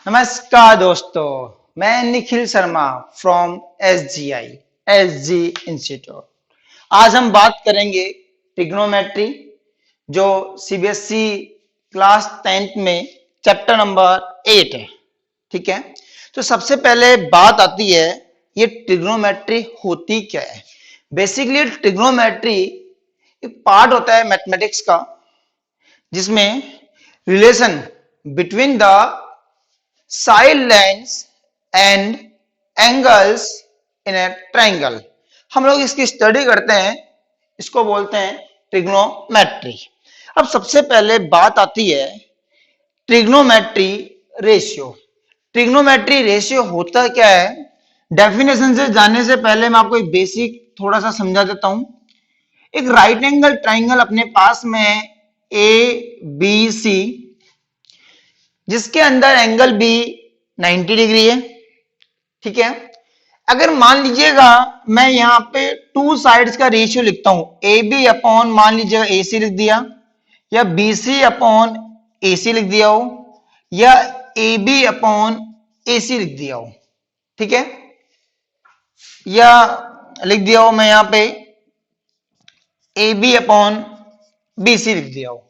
नमस्कार दोस्तों, मैं Nikhil Sharma from SG institute. आज हम बात करेंगे ट्रिग्नोमेट्री, जो सीबीएसई क्लास 10th में चैप्टर नंबर 8 है। ठीक है, तो सबसे पहले बात आती है ये ट्रिग्नोमेट्री होती क्या है। बेसिकली ट्रिग्नोमेट्री एक पार्ट होता है मैथमेटिक्स का, जिसमें relation between the side lines and angles in A triangle, हम लोग इसकी स्टडी करते हैं। इसको बोलते हैं ट्रिग्नोमेट्री। अब सबसे पहले बात आती है ट्रिग्नोमेट्री रेशियो। ट्रिग्नोमेट्री रेशियो होता क्या है, डेफिनेशन से जाने से पहले मैं आपको एक बेसिक थोड़ा सा समझा देता हूं। एक राइट एंगल ट्रायंगल अपने पास में है ए बी सी, जिसके अंदर एंगल बी 90 डिग्री है। ठीक है, अगर मान लीजिएगा मैं यहां पे टू साइड्स का रेशियो लिखता हूं, ए बी अपॉन मान लीजिएगा ए सी लिख दिया, या बी सी अपॉन ए सी लिख दिया हो, या ए बी अपॉन ए सी लिख दिया हो। ठीक है, या लिख दिया हो मैं यहां पे A B upon B C लिख दिया हो।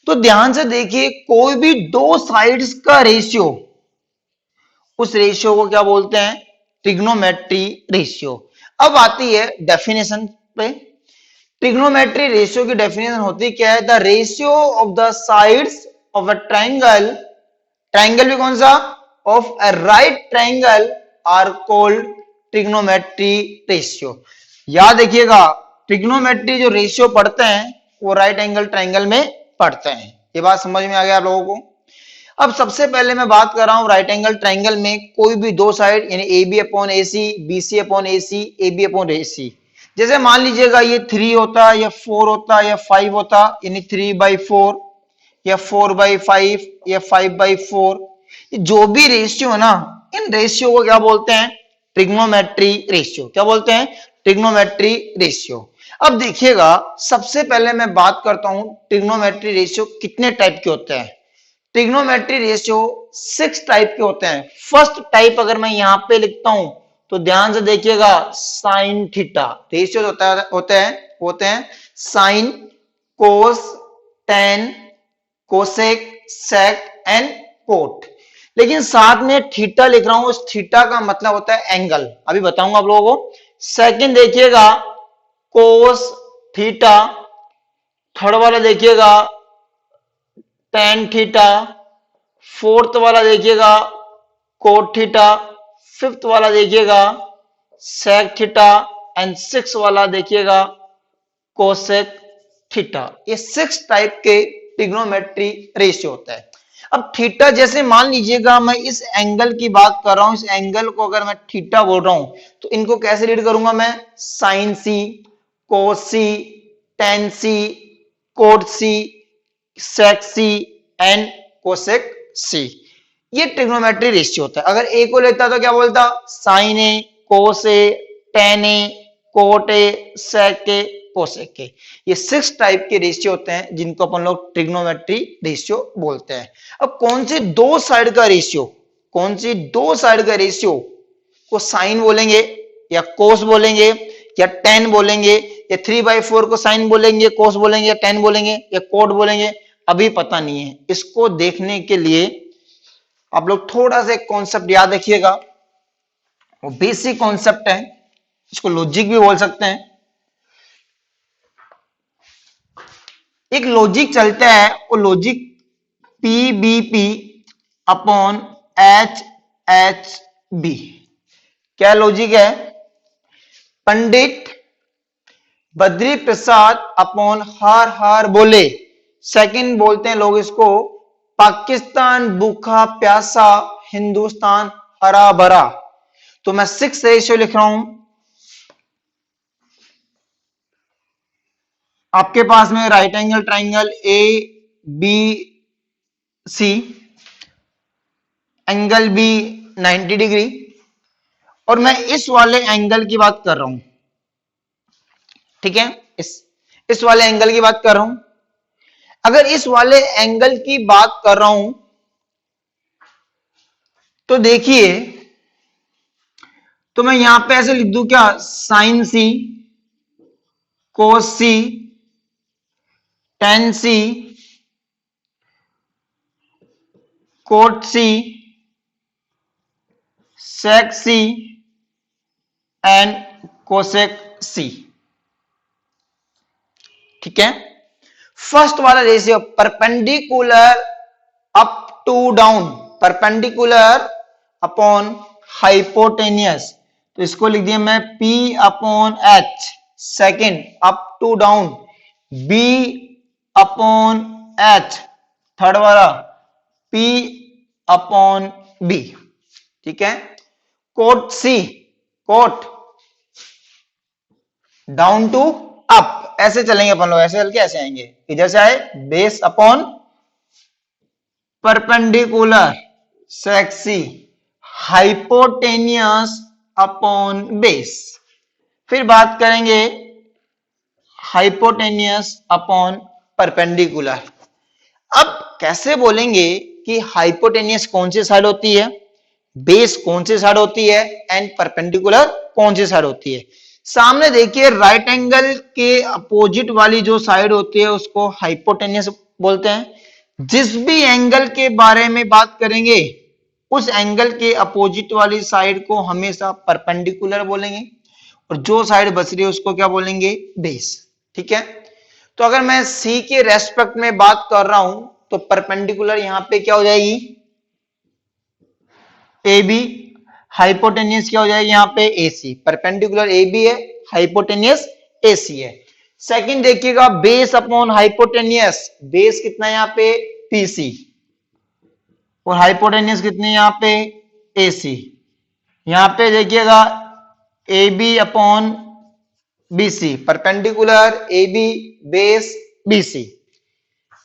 तो ध्यान से देखिए, कोई भी दो साइड्स का रेशियो, उस रेशियो को क्या बोलते हैं, ट्रिग्नोमेट्री रेशियो। अब आती है डेफिनेशन पे। ट्रिग्नोमेट्री रेशियो की डेफिनेशन होती क्या है, the ratio of the sides of a triangle, triangle भी कौन सा, of a right triangle are called trigonometry ratio. याद देखिएगा, ट्रिग्नोमेट्री जो रेशियो पढ़ते हैं वो राइट एंगल ट्रायंगल में पढ़ते हैं। ये बात समझ में आ गया आप लोगों को। अब सबसे पहले मैं बात कर रहा हूं राइट एंगल ट्रायंगल में कोई भी दो साइड, यानी A B upon A C, B C upon A C, A B upon A C. जैसे मान लीजिएगा ये 3 होता, या 4 होता, या 5 होता, यानी 3/4, या 4/5, या 5/4। जो भी रेशियो है ना, इन रेशियो को क्या बोलते हैं, ट्रिग्नोमेट्री रेशियो। क्या बोलते हैं, ट्रिग्नोमेट्री रेशियो। अब देखिएगा, सबसे पहले मैं बात करता हूं ट्रिग्नोमेट्री रेशियो कितने टाइप के होते हैं। ट्रिग्नोमेट्री रेशियो 6 टाइप के होते हैं। फर्स्ट टाइप अगर मैं यहां पे लिखता हूं तो ध्यान से देखिएगा, साइन थीटा रेशियो होते हैं sine, cos, tan, cosec, sec and cot. लेकिन साथ में थीटा लिख रहा हूं, उस थीटा का मतलब होता है एंगल, अभी बताऊंगा आप लोगों को। सेकंड देखिएगा कोस थीटा, थर्ड वाला देखिएगा टेन थीटा, फोर्थ वाला देखिएगा कोट थीटा, फिफ्थ वाला देखिएगा सेक थीटा एंड सिक्स वाला देखिएगा कोसेक थीटा। ये 6 टाइप के ट्रिग्नोमेट्री रेशियो होता है। अब थीटा, जैसे मान लीजिएगा मैं इस एंगल की बात कर रहा हूं, इस एंगल को अगर मैं थीटा बोल रहा हूं तो इनको कैसे रीड करूंगा मैं, sine C, cos C, tan C, cot C, sec C and cosec C. ये ट्रिग्नोमेट्री रेशियो होता है। अगर ए को लेता तो क्या बोलता, sine A, cos A, tan A, cot A, sec A, cosec A. ये 6 टाइप के रेशियो होते हैं जिनको अपन लोग ट्रिग्नोमेट्री रेशियो बोलते हैं। अब कौन सी दो साइड का रेशियो, कौन सी दो साइड का रेशियो को साइन बोलेंगे, या कोस बोलेंगे, या टेन बोलेंगे, या 3/4 को साइन बोलेंगे, कोस बोलेंगे, या टेन बोलेंगे, या कोट बोलेंगे, अभी पता नहीं है। इसको देखने के लिए आप लोग थोड़ा सा एक कॉन्सेप्ट याद रखिएगा, वो बेसिक कॉन्सेप्ट है, इसको लॉजिक भी बोल सकते हैं। एक लॉजिक चलता है, वो लॉजिक PBP अपॉन HHB। क्या लॉजिक है, पंडित बद्री प्रसाद अपॉन हर हर बोले। सेकंड बोलते हैं लोग इसको, पाकिस्तान भूखा प्यासा, हिंदुस्तान हरा भरा। तो मैं 6 रेशियो लिख रहा हूं। आपके पास में right angle triangle A B C, angle B 90 degree, और मैं इस वाले एंगल की बात कर रहा हूं। ठीक है, इस वाले एंगल की बात कर रहा हूं। अगर इस वाले एंगल की बात कर रहा हूं तो देखिए, तो मैं यहां पे ऐसे लिख दूं क्या, sine C, cos C, tan C, cot C, sec C and cosec C. ठीक है, फर्स्ट वाला ratio perpendicular up to down, perpendicular upon hypotenuse, तो इसको लिख दिया मैं P upon H. Second up to down B upon H. Third वाला P upon B। ठीक है, cot C, cot down to up, ऐसे चलेंगे अपन लोग, ऐसे चल के ऐसे आएंगे, इधर से आए base upon perpendicular, sexy, hypotenuse upon base. फिर बात करेंगे हाइपोटेनियस अपॉन परपेंडिकुलर। अब कैसे बोलेंगे कि हाइपोटेनियस कौन सी साइड होती है, बेस कौन सी साइड होती है एंड परपेंडिकुलर कौन सी साइड होती है। सामने देखिए, राइट एंगल के अपोजिट वाली जो साइड होती है उसको हाइपोटेनियस बोलते हैं। जिस भी एंगल के बारे में बात करेंगे उस एंगल के अपोजिट वाली साइड को हमेशा परपेंडिकुलर बोलेंगे, और जो साइड बच रही है उसको क्या बोलेंगे, बेस। ठीक है, तो अगर मैं सी के रेस्पेक्ट में बात कर रहा हूं तो परपेंडिकुलर यहां पे क्या हो जाएगी, ए बी, हाइपोटेनियस क्या हो जाएगी यहां पे, A C. Perpendicular A B है, हाइपोटेनियस ए सी है। सेकंड देखिएगा, बेस अपॉन हाइपोटेनियस, बेस कितना है यहाँ पे, पी सी, और हाइपोटेनियस कितनी यहां पे, ए सी। यहां पे देखिएगा A B upon B C, perpendicular A B, base B C.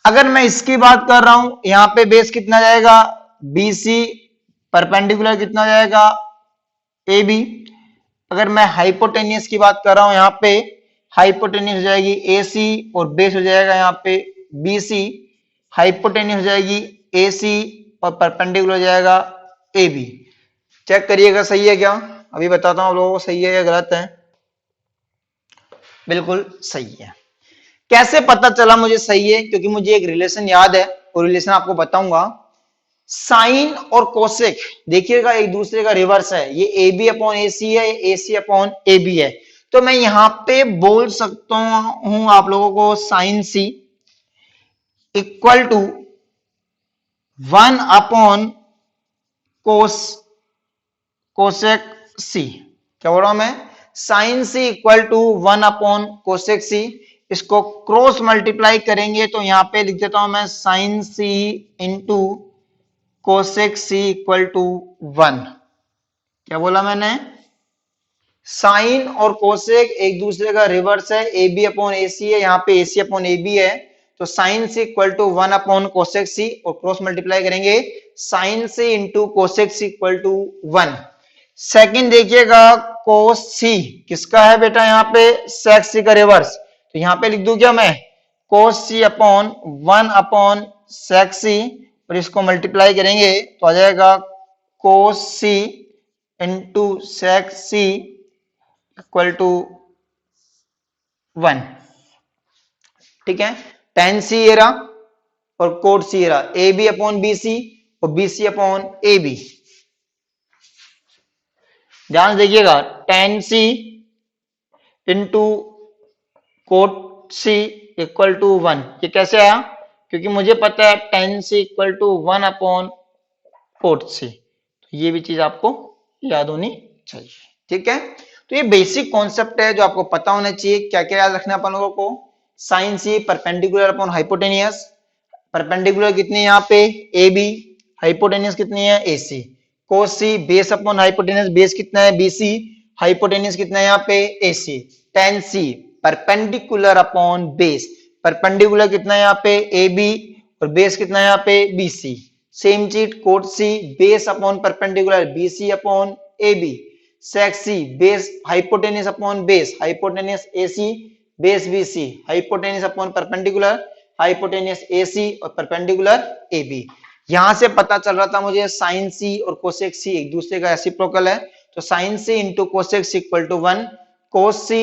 अगर मैं इसकी बात कर रहा हूं, यहां पे बेस कितना जाएगा, बी सी, परपेंडिकुलर कितना जाएगा, ए बी। अगर मैं हाइपोटेनियस की बात कर रहा हूं, यहां पे हाइपोटेनियस हो जाएगी ए सी और बेस हो जाएगा यहाँ पे बी सी। हाइपोटेनियस हो जाएगी ए सी और परपेंडिकुलर हो जाएगा ए बी। चेक करिएगा सही है क्या, अभी बताता हूं आप लोगों को सही है या गलत है। बिल्कुल सही है। कैसे पता चला मुझे सही है, क्योंकि मुझे एक रिलेशन याद है और रिलेशन आपको बताऊंगा। साइन और कोसेक देखिएगा एक दूसरे का रिवर्स है, ये ए बी अपॉन ए सी है, A C upon A B है। तो मैं यहां पे बोल सकता हूं आप लोगों को sine C equal to 1 upon cosec C. क्या बोल रहा हूं मैं, sine C equal to 1 upon cosec C. इसको क्रॉस मल्टीप्लाई करेंगे तो यहां पे लिख देता हूं मैं sine C into cosec C equal to 1। क्या बोला मैंने, साइन और कोसेक एक दूसरे का रिवर्स है, ए बी अपॉन ए सी है, यहाँ पे A C upon A B है। तो sine C equal to 1 upon cosec C, और क्रॉस मल्टीप्लाई करेंगे sine C into cosec C equal to 1। Second देखिएगा, कोस सी किसका है बेटा, यहाँ पे सेक सी का रिवर्स। तो यहाँ पे लिख दूं क्या मैं, कोस सी अपॉन 1 अपॉन सेक सी, और इसको मल्टीप्लाई करेंगे तो आ जाएगा cos C into sec C equal to 1। ठीक है, टेन सी ये रहा और कोट सी ये रहा, A B upon B C और B C upon A B. ध्यान से देखिएगा, tan C into cot C equal to 1, ये कैसे आया, क्योंकि मुझे पता है tan C equal to 1 upon cot C. तो ये भी चीज आपको याद होनी चाहिए। ठीक है, तो ये बेसिक कॉन्सेप्ट है जो आपको पता होना चाहिए। क्या क्या याद रखना अपन लोगों को, sine C perpendicular upon hypotenuse, perpendicular कितनी है यहाँ पे ए बी, हाइपोटेनियस कितनी है A C. Cos C base upon hypotenuse, base कितना है बी सी, हाइपोटेनियस कितना है यहाँ पे A C. Tan C perpendicular upon base, perpendicular कितना है यहाँ पे ए बी और बेस कितना है यहाँ पे बी सी। सेम चीज cot C base upon perpendicular B C upon A B. Sec C base hypotenuse upon base, hypotenuse A C base B C, hypotenuse upon perpendicular hypotenuse A C और perpendicular A B. यहां से पता चल रहा था मुझे sign सी और cosec सी एक दूसरे का रेसिप्रोकल है, तो sine C into cosec C equal to 1, cos C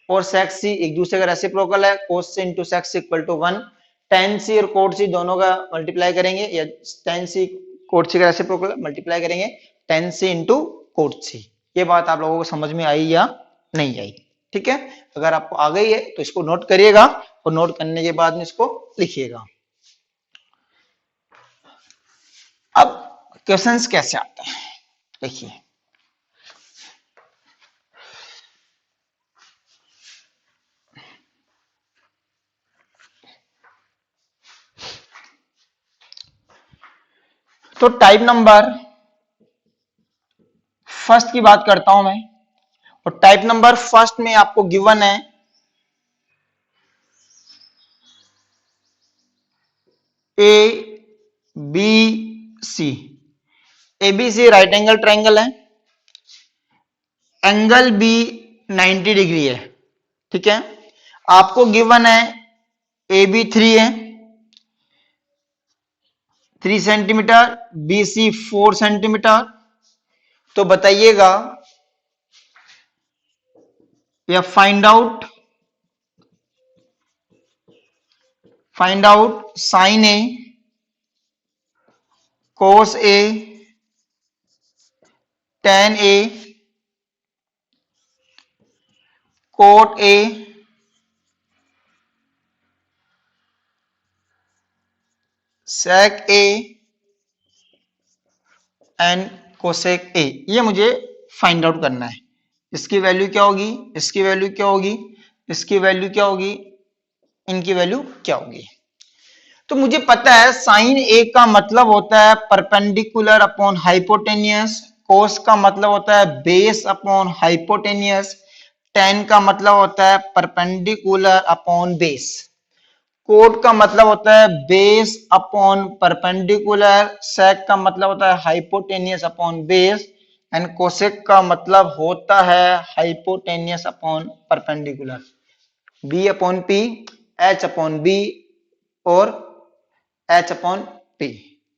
और सेक सी एक दूसरे का रेसिप्रोकल है, cos C into sec C equal to 1, tan C और कोट सी दोनों का मल्टीप्लाई करेंगे, या टेन सी कोट सी का रेसिप्रोकल मल्टीप्लाई करेंगे ten C into cot C. ये बात आप लोगों को समझ में आई या नहीं आई? ठीक है, अगर आपको आ गई है तो इसको नोट करिएगा और नोट करने के बाद में इसको लिखिएगा। अब क्वेश्चंस कैसे आते हैं देखिए, तो टाइप नंबर फर्स्ट की बात करता हूं मैं, और टाइप नंबर फर्स्ट में आपको गिवन है A B C. A B C right angle triangle है, एंगल बी 90 डिग्री है। ठीक है, आपको गिवन है ए बी 3 है 3 सेंटीमीटर, बी सी 4 सेंटीमीटर। तो बताइएगा या find out sine A cos A tan A cot A sec A and cosec A. ये मुझे फाइंड आउट करना है। इसकी वैल्यू क्या होगी, इसकी वैल्यू क्या होगी, इसकी वैल्यू क्या होगी, इनकी वैल्यू क्या होगी। तो मुझे पता है साइन ए का मतलब होता है परपेंडिकुलर अपॉन हाइपोटेनियस, कोस का मतलब होता है बेस अपॉन हाइपोटेनियस, टेन का मतलब होता है परपेंडिकुलर अपॉन बेस, कोट का मतलब होता है बेस अपॉन परपेंडिकुलर, सेक का मतलब होता है hypotenuse upon base, and cosec का मतलब होता है hypotenuse upon perpendicular. B upon P, H upon B और एच अपॉन पी,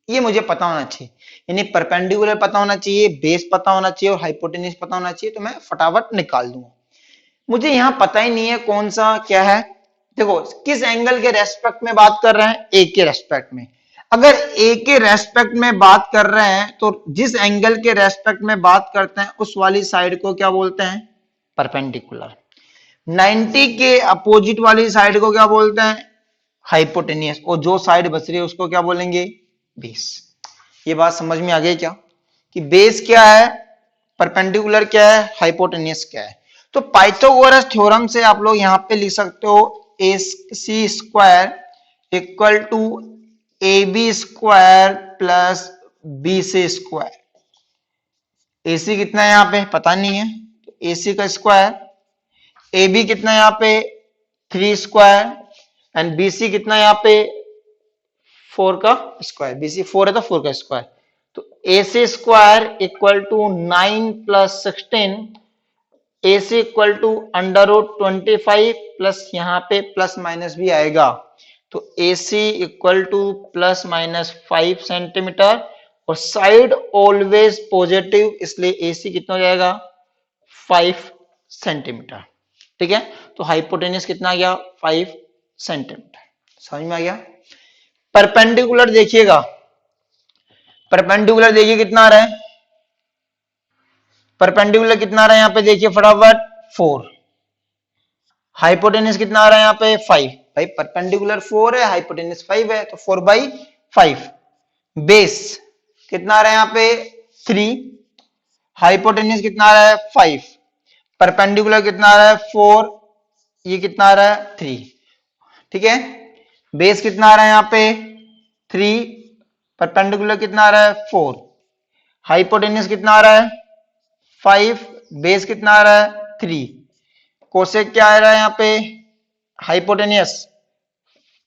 ये मुझे पता होना चाहिए। यानी परपेंडिकुलर पता होना चाहिए, बेस पता होना चाहिए और हाइपोटेन्यूज पता होना चाहिए, तो मैं फटाफट निकाल दूंगा। मुझे यहां पता ही नहीं है कौन सा क्या है। देखो किस एंगल के रेस्पेक्ट में बात कर रहे हैं, ए के रेस्पेक्ट में। अगर ए के रेस्पेक्ट में बात कर रहे हैं तो जिस एंगल के रेस्पेक्ट में बात करते हैं उस वाली साइड को क्या बोलते हैं, परपेंडिकुलर। 90 के अपोजिट वाली साइड को क्या बोलते हैं, हाइपोटेनियस, और जो साइड बच रही है उसको क्या बोलेंगे, बेस। ये बात समझ में आ गई क्या, कि बेस क्या है, परपेंडिकुलर क्या है, हाइपोटेनियस क्या है। तो पाइथागोरस थ्योरम से आप लोग यहां पे लिख सकते हो A C square equal to A B square plus B C square. A C कितना है यहां पे पता नहीं है, तो ए सी का स्क्वायर, ए बी कितना है यहां पे 3 स्क्वायर, एंड बीसी कितना है यहाँ पे 4 का स्क्वायर, बीसी 4 है तो 4 का स्क्वायर, तो A C square equal to 9 plus 16, A C equal to under root 25 plus यहाँ पे प्लस माइनस भी आएगा, तो A C equal to plus minus 5 centimetre, और साइड ऑलवेज पॉजिटिव, इसलिए ए सी कितना हो जाएगा 5 सेंटीमीटर। ठीक है, तो हाइपोटेनियस कितना आ गया 5 सेंटीमीटर। समझ में आ गया। परपेंडिकुलर देखिएगा, परपेंडिकुलर देखिए कितना आ रहा है, परपेंडिकुलर कितना आ रहा है यहाँ पे देखिए फटाफट 4, हाइपोटेनियस कितना आ रहा है यहाँ पे 5। भाई परपेंडिकुलर 4 है, हाइपोटेनियस 5 है, तो 4/5। बेस कितना आ रहा है यहाँ पे 3, हाइपोटेनियस कितना आ रहा है 5, परपेंडिकुलर कितना आ रहा है 4, ये कितना आ रहा है 3। ठीक है, बेस कितना आ रहा है यहाँ पे 3, परपेंडिकुलर कितना आ रहा है 4, हाइपोटेन्यूस कितना आ रहा है 5, बेस कितना आ रहा है 3, कोसेक क्या आ रहा है यहाँ पे हाइपोटेन्यूस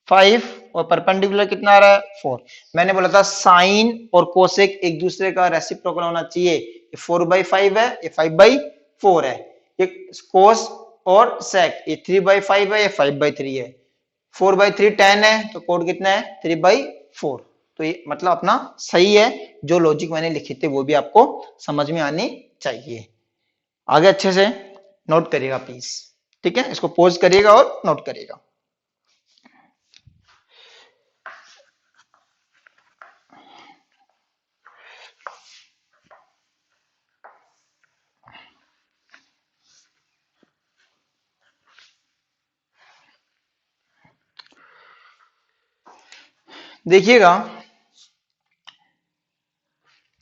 5 और परपेंडिकुलर कितना आ रहा है 4। मैंने बोला था साइन और कोसेक एक दूसरे का रेसिप्रोकल होना चाहिए, ये 4/5 है, ये 5/4 है, ये कोस और सेक ये 3/5 है, ये 5/3 है, 4/3 10 है, तो कोड कितना है 3/4। तो ये मतलब अपना सही है, जो लॉजिक मैंने लिखे थे वो भी आपको समझ में आनी चाहिए। आगे अच्छे से नोट करिएगा प्लीज, ठीक है, इसको पॉज करिएगा और नोट करिएगा। देखिएगा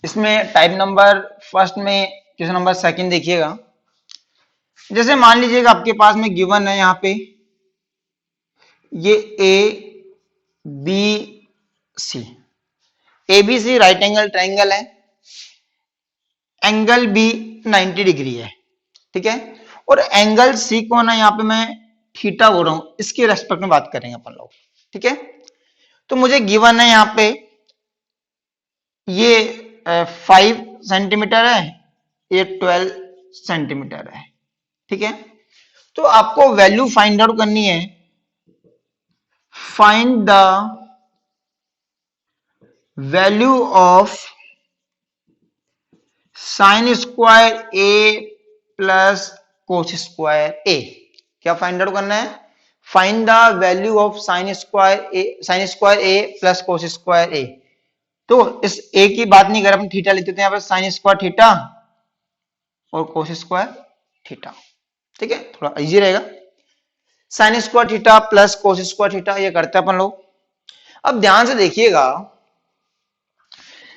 इसमें टाइप नंबर फर्स्ट में क्वेश्चन नंबर सेकंड देखिएगा। जैसे मान लीजिएगा आपके पास में गिवन है यहाँ पे ये A B C, A B C right angle triangle है, एंगल बी 90 डिग्री है, ठीक है, और एंगल सी को ना यहाँ पे मैं थीटा बोल रहा हूं, इसके रेस्पेक्ट में बात करेंगे अपन लोग, ठीक है। तो मुझे गिवन है यहाँ पे ये 5 सेंटीमीटर है, ये 12 सेंटीमीटर है, ठीक है। तो आपको वैल्यू फाइंड आउट करनी है, find the value of sine square A plus cos square A. क्या फाइंड आउट करना है? Find the value of sine square A plus cos square A. तो इस ए की बात नहीं कर अपन थीटा लेते थे, यहाँ पर साइन स्क्वायर थीटा और कोस स्क्वायर थीटा, ठीक है, थोड़ा इजी रहेगा। Sine square theta plus cos square theta ये करते हैं अपन लोग। अब ध्यान से देखिएगा,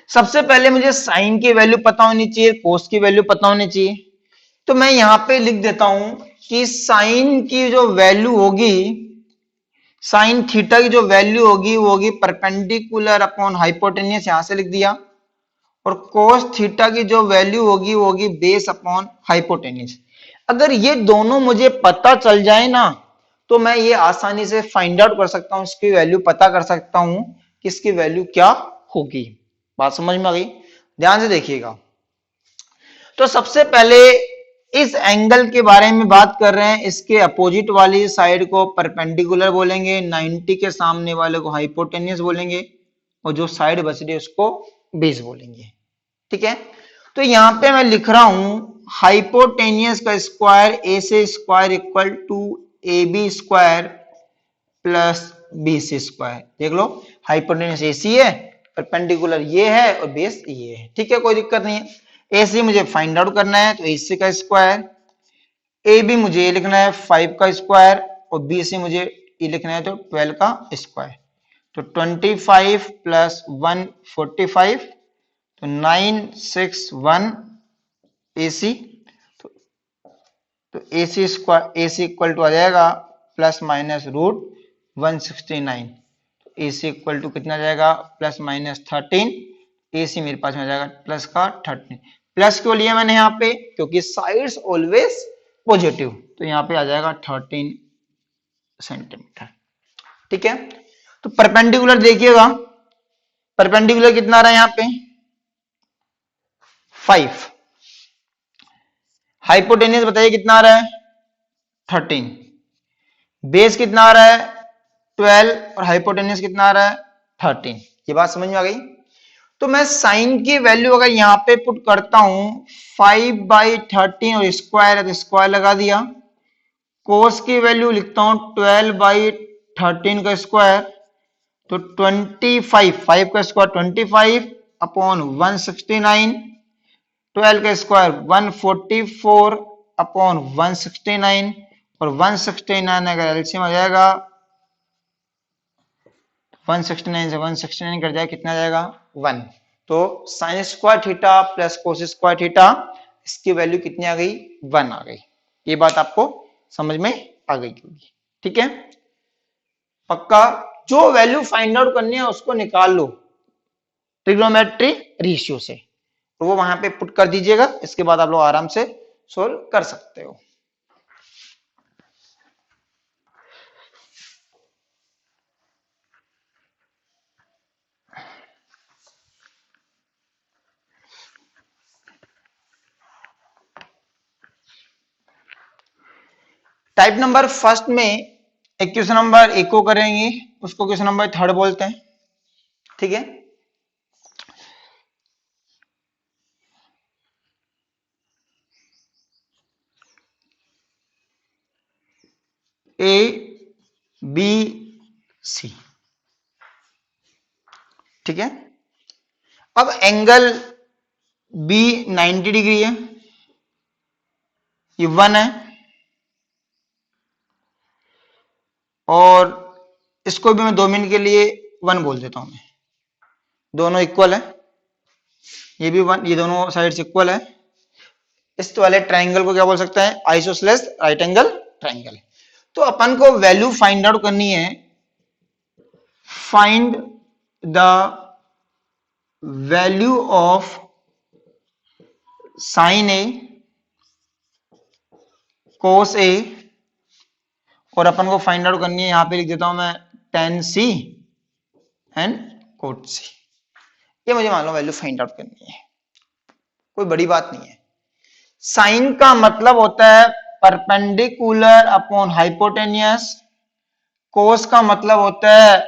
सबसे पहले मुझे साइन की वैल्यू पता होनी चाहिए, कोस की वैल्यू पता होनी चाहिए। तो मैं यहां पे लिख देता हूं कि साइन की जो वैल्यू होगी, साइन थीटा की जो वैल्यू होगी वो होगी परपेंडिकुलर अपॉन हाइपोटेन्यूस, यहां से लिख दिया। और कोस थीटा की जो वैल्यू होगी वो होगी बेस अपॉन हाइपोटेन्यूस। अगर ये दोनों मुझे पता चल जाए ना, तो मैं ये आसानी से फाइंड आउट कर सकता हूं, इसकी वैल्यू पता कर सकता हूं कि इसकी वैल्यू क्या होगी। बात समझ में आ गई? ध्यान से देखिएगा। तो सबसे पहले इस एंगल के बारे में बात कर रहे हैं, इसके अपोजिट वाली साइड को परपेंडिकुलर बोलेंगे, 90 के सामने वाले को हाइपोटेन्यूस बोलेंगे, और जो साइड बच रही है उसको बेस बोलेंगे, ठीक है। तो यहां पे मैं लिख रहा हूं हाइपोटेन्यूस का स्क्वायर ए से square equal to A B square plus B C square. देख लो, हाइपोटेन्यूस ए सी है, परपेंडिकुलर ये है और बेस ये है, ठीक है, कोई दिक्कत नहीं है। ए सी मुझे फाइंड आउट करना है, तो ए सी का स्क्वायर, ए बी मुझे ये लिखना है 5 का स्क्वायर, और बी सी मुझे ये लिखना है तो 12 का स्क्वायर। तो 25 प्लस 145, तो 961 ए सी। तो A C square, A C equal to आ जाएगा plus minus root 169। A C equal to कितना जाएगा? Plus minus 13। ए सी मेरे पास में आ जाएगा प्लस का 13। प्लस क्यों लिया मैंने यहाँ पे? क्योंकि साइड्स ऑलवेज पॉजिटिव, तो यहाँ पे आ जाएगा 13 सेंटीमीटर, ठीक है। तो परपेंडिकुलर देखिएगा, परपेंडिकुलर कितना आ रहा है यहाँ पे? 5। हाइपोटेन्यूस बताइए कितना आ रहा है? 13। बेस कितना आ रहा है? 12, और हाइपोटेन्यूस कितना आ रहा है? 13। ये बात समझ में आ गई? तो मैं साइन की वैल्यू अगर यहां पे पुट करता हूं 5/13, और स्क्वायर है तो स्क्वायर लगा दिया। कोस की वैल्यू लिखता हूं 12/13 का स्क्वायर, तो 25, 5 का स्क्वायर 25 अपॉन 169, 12 का स्क्वायर 144 अपॉन 169, और 169 अगर एलसीएम आ जाएगा, 169 से 169 कट जाएगा, कितना जाएगा? 1। तो sine square theta plus cos square theta, इसकी वैल्यू कितनी आ गई? 1 आ गई। ये बात आपको समझ में आ गई होगी, ठीक है। पक्का जो वैल्यू फाइंड आउट करनी है उसको निकाल लो ट्रिग्नोमेट्री रेशियो से, तो वो वहां पे पुट कर दीजिएगा, इसके बाद आप लोग आराम से सोल्व कर सकते हो। टाइप नंबर फर्स्ट में एक क्वेश्चन नंबर 1 को करेंगे, उसको क्वेश्चन नंबर 3 बोलते हैं, ठीक है। A B C. ठीक है, अब एंगल बी 90 डिग्री है, ये 1 है, और इसको भी मैं 2 मिनट के लिए 1 बोल देता हूं मैं। दोनों इक्वल है, ये भी 1, ये दोनों साइड्स इक्वल है। इस वाले ट्राइंगल को क्या बोल सकते हैं? Isosceles right angle triangle. तो अपन को वैल्यू फाइंड आउट करनी है। Find the value of sine A cos A, और अपन को फाइंड आउट करनी है, यहां पे लिख देता हूं मैं tan c and cot c। ये मुझे मान लो वैल्यू फाइंड आउट करनी है, कोई बड़ी बात नहीं है। साइन का मतलब होता है परपेंडिकुलर अपॉन हाइपोटेनियस, कोस का मतलब होता है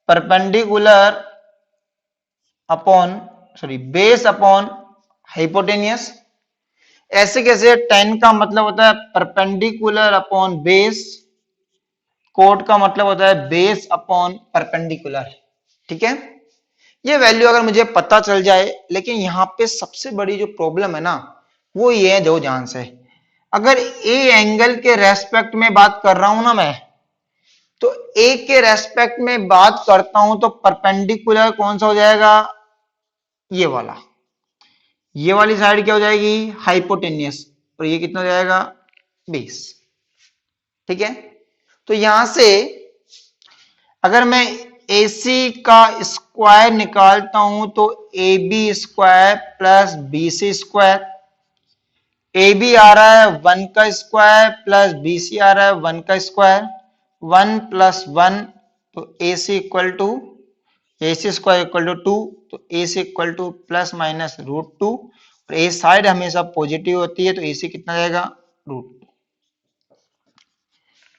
perpendicular upon base upon hypotenuse. ऐसे कैसे? tan का मतलब होता है परपेंडिकुलर अपॉन बेस, कोट का मतलब होता है बेस अपॉन परपेंडिकुलर। ठीक है, ये वैल्यू अगर मुझे पता चल जाए, लेकिन यहां पे सबसे बड़ी जो प्रॉब्लम है ना, वो ये है, दो ध्यान से, अगर ए एंगल के रेस्पेक्ट में बात कर रहा हूं ना मैं, तो ए के रेस्पेक्ट में बात करता हूं तो परपेंडिकुलर कौन सा हो जाएगा? ये वाला। ये वाली साइड क्या हो जाएगी? हाइपोटेनियस, और ये कितना हो जाएगा? बेस। ठीक है, तो यहां से अगर मैं AC का स्क्वायर निकालता हूं तो AB square plus BC square, AB आ रहा है 1 का स्क्वायर प्लस BC आ रहा है 1 का स्क्वायर, 1 प्लस 1, तो AC equal to AC square equal to 2, तो AC equal to plus minus √2, और ए साइड हमेशा पॉजिटिव होती है, तो AC कितना जाएगा? √2।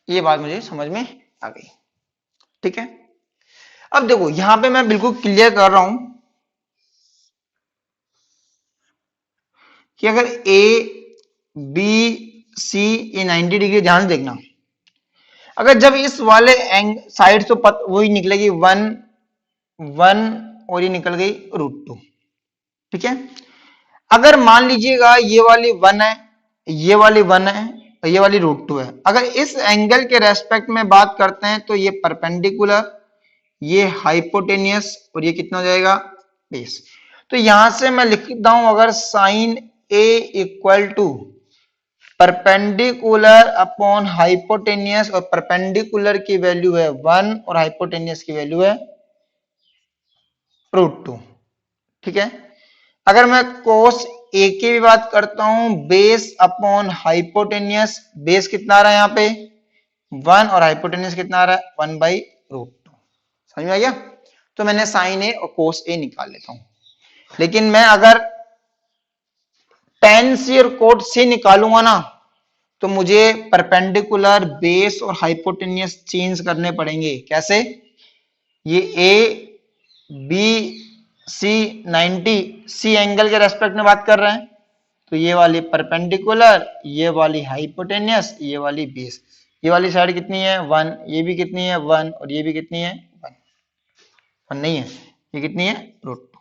ये बात मुझे समझ में आ गई। ठीक है, अब देखो यहां पे मैं बिल्कुल क्लियर कर रहा हूं कि अगर ए बी सी ये 90 डिग्री, ध्यान से देखना, अगर जब इस वाले साइड से वही निकलेगी 1 1, और ये निकल गई √2। ठीक है, अगर मान लीजिएगा ये वाली 1 है, ये वाली 1 है, और ये वाली √2 है, अगर इस एंगल के रेस्पेक्ट में बात करते हैं तो ये परपेंडिकुलर, ये हाइपोटेनियस, और ये कितना हो जाएगा? बेस। तो यहां से मैं लिखता हूं, अगर sine A equal to perpendicular upon hypotenuse, और परपेंडिकुलर की वैल्यू है 1 और हाइपोटेनियस की वैल्यू है √2। ठीक है, अगर मैं कोस ए की भी बात करता हूं, बेस अपॉन हाइपोटेनियस, बेस कितना आ रहा है यहां पे? 1, और हाइपोटेनियस कितना आ रहा है? 1/√2। समझ में आ गया? तो मैंने साइन ए और कोस ए निकाल लेता हूं, लेकिन मैं अगर tan सी और कोट सी निकालूंगा ना, तो मुझे परपेंडिकुलर, बेस और हाइपोटेनियस चेंज करने पड़ेंगे। कैसे? ये A B C 90 C angle के रेस्पेक्ट में बात कर रहे हैं, तो ये वाली परपेंडिकुलर, ये वाली हाइपोटेनियस, ये वाली बेस। ये वाली साइड कितनी है? 1, ये भी कितनी है? 1, और ये भी कितनी है? 1 नहीं है, ये कितनी है? √2।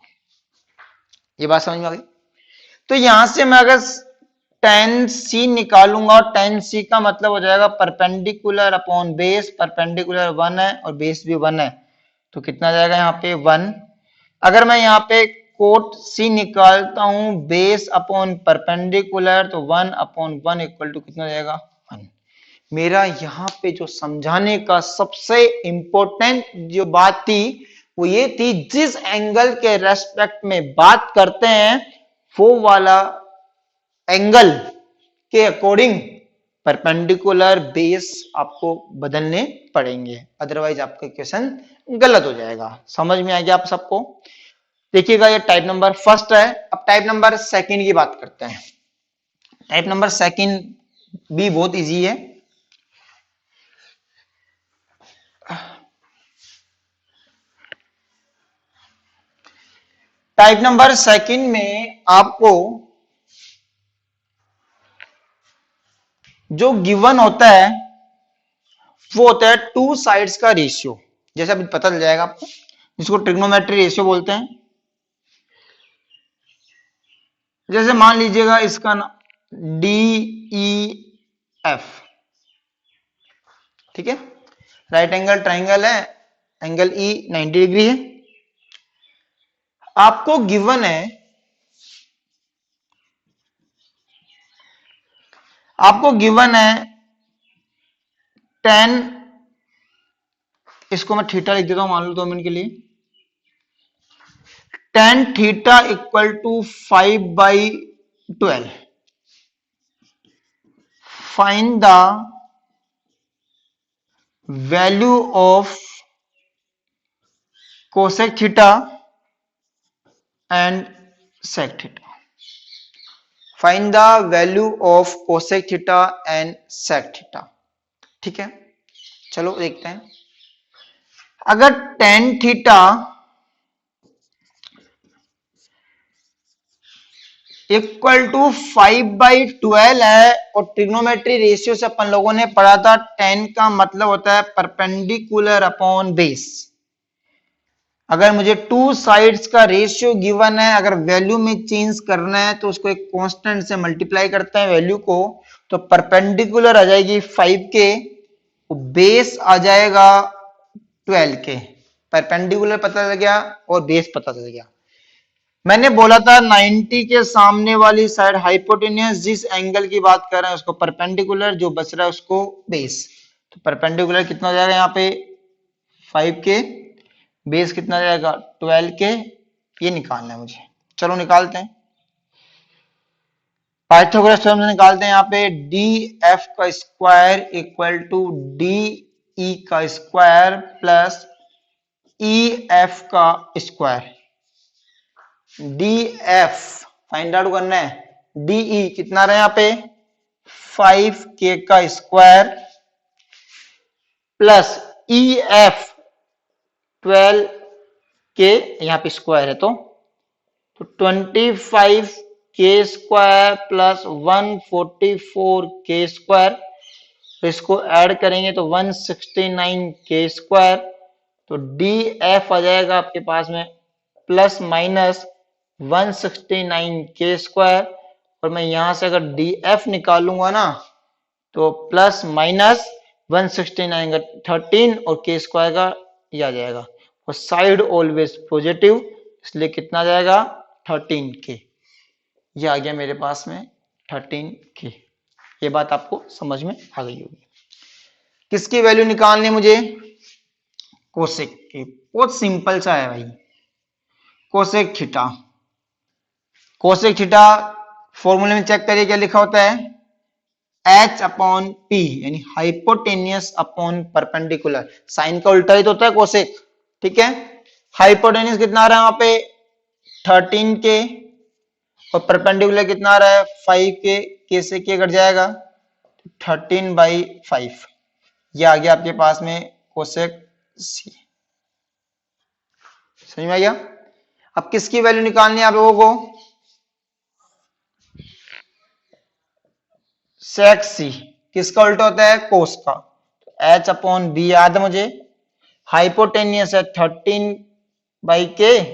ये बात समझ में आ गई? तो यहां से मैं अगर tan c निकालूंगा, और tan c का मतलब हो जाएगा परपेंडिकुलर अपॉन बेस, परपेंडिकुलर 1 है और बेस भी 1 है, तो कितना जाएगा यहाँ पे? 1। अगर मैं यहाँ पे कोट c निकालता हूं, बेस अपॉन परपेंडिकुलर, तो 1/1 इक्वल टू कितना जाएगा? 1। मेरा यहाँ पे जो समझाने का सबसे इंपॉर्टेंट जो बात थी, वो ये थी, जिस एंगल के रेस्पेक्ट में बात करते हैं वो वाला एंगल के अकॉर्डिंग परपेंडिकुलर, बेस आपको बदलने पड़ेंगे, अदरवाइज आपका क्वेश्चन गलत हो जाएगा। समझ में आ गया आप सबको? देखिएगा, ये टाइप नंबर फर्स्ट है। अब टाइप नंबर सेकंड की बात करते हैं। टाइप नंबर सेकंड भी बहुत इजी है। टाइप नंबर सेकंड में आपको जो गिवन होता है वो होता है टू साइड्स का रेशियो, जैसे अभी पता चल जाएगा आपको, जिसको ट्रिग्नोमेट्री रेशियो बोलते हैं। जैसे मान लीजिएगा इसका नाम डी ई एफ, ठीक है, राइट एंगल ट्राइंगल है, एंगल ई 90 डिग्री है। आपको गिवन है, टेन, इसको मैं थीटा लिख देता हूं मान लो 2 मिनट के लिए, tan theta equal to 5/12, find the value of cosec theta and sec theta, find the value of cosec theta and sec theta, ठीक है। चलो देखते हैं, अगर टेन थीटा इक्वल टू 5/12 है, और ट्रिग्नोमेट्री रेशियो से अपन लोगों ने पढ़ा था टेन का मतलब होता है परपेंडिकुलर अपॉन बेस। अगर मुझे टू साइड्स का रेशियो गिवन है, अगर वैल्यू में चेंज करना है तो उसको एक कांस्टेंट से मल्टीप्लाई करते हैं वैल्यू को, तो परपेंडिकुलर आ जाएगी 5 के, बेस आ जाएगा 12 के। परपेंडिकुलर पता चल गया और बेस पता चल गया। मैंने बोला था 90 के सामने वाली साइड हाइपोटेन्यूस, जिस एंगल की बात कर रहे हैं उसको परपेंडिकुलर, जो बच रहा है उसको बेस। तो परपेंडिकुलर कितना हो जाएगा यहाँ पे 5 के, बेस कितना जाएगा 12 के, ये निकालना है मुझे। चलो निकालते हैं, पाइथागोरस थ्योरम से निकालते हैं। यहाँ पे डी एफ का square equal to D E का स्क्वायर प्लस ई एफ का square. D F find out करना है, डीई कितना रहा यहाँ पे 5k का स्क्वायर प्लस ई एफ 12 के, यहाँ पे स्क्वायर है तो 25k square plus 144k square, तो इसको ऐड करेंगे तो 169k स्क्वायर। तो डी एफ आ जाएगा आपके पास में प्लस माइनस 169k स्क्वायर, और मैं यहां से अगर डी एफ निकालूंगा ना तो प्लस माइनस 169 का 13 और k स्क्वायर का ये आ जाएगा, और साइड ऑलवेज पॉजिटिव, इसलिए कितना आ जाएगा 13k। ये आ गया मेरे पास में 13k। ये बात आपको समझ में आ गई होगी। किसकी वैल्यू निकालनी मुझे, कोसेक की। बहुत सिंपल सा है भाई, कोसेक थीटा। कोसेक थीटा फॉर्मूले में चेक करिए क्या लिखा होता है, H अपॉन P, यानी हाइपोटेनियस अपॉन परपेंडिकुलर। साइन का उल्टा ही तो होता है कोसेक, ठीक है। हाइपोटेनियस कितना आ रहा है वहां पे 13k, और परपेंडिकुलर कितना आ रहा है 5k, k से k कट जाएगा 13/5। ये आ गया आपके पास में कोसेक c। समझ में आ गया। अब किसकी वैल्यू निकालनी है आप लोगों को, सेक सी। किसका उल्टा होता है, कोस का। H अपॉन बी याद है मुझे, हाइपोटेनियस है 13/k,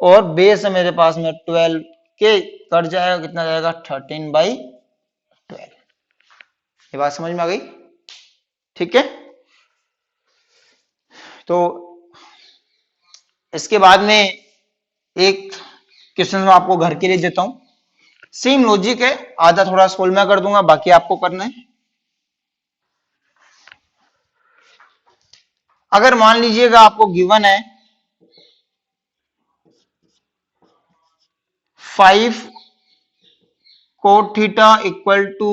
और बेस है मेरे पास में 12k, कट जाएगा कितना जाएगा 13/12। ये बात समझ में आ गई, ठीक है। तो इसके बाद में एक क्वेश्चन मैं आपको घर के लिए देता हूं, सेम लॉजिक है, आधा थोड़ा सोल्व मैं कर दूंगा, बाकी आपको करना है। अगर मान लीजिएगा आपको गिवन है 5 cot थीटा इक्वल टू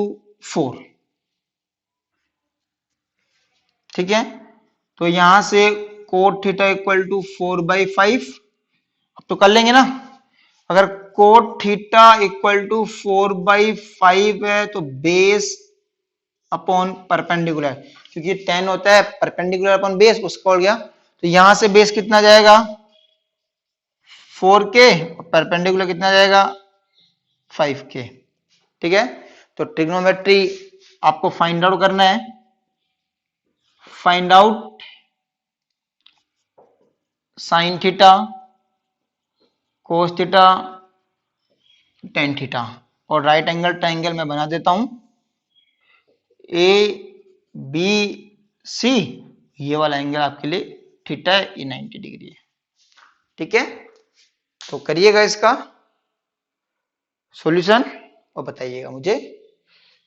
4, ठीक है। तो यहां से cot थीटा इक्वल टू 4/5, अब तो कर लेंगे ना। अगर cot थीटा इक्वल टू 4/5 है तो बेस अपॉन परपेंडिकुलर, क्योंकि 10 होता है परपेंडिकुलर अपॉन बेस, उसको हो गया। तो यहां से बेस कितना जाएगा 4k, परपेंडिकुलर कितना जाएगा 5k, ठीक है। तो ट्रिग्नोमेट्री आपको फाइंड आउट करना है, find out sine theta, cos theta, tan theta. और राइट एंगल ट्राइंगल मैं बना देता हूं, ए बी सी, ये वाला एंगल आपके लिए थीटा है, ये 90 डिग्री है। ठीक है, तो करिएगा इसका सॉल्यूशन और बताइएगा मुझे।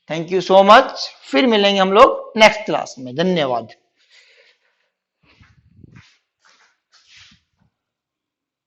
थैंक यू सो मच, फिर मिलेंगे हम लोग नेक्स्ट क्लास में। धन्यवाद।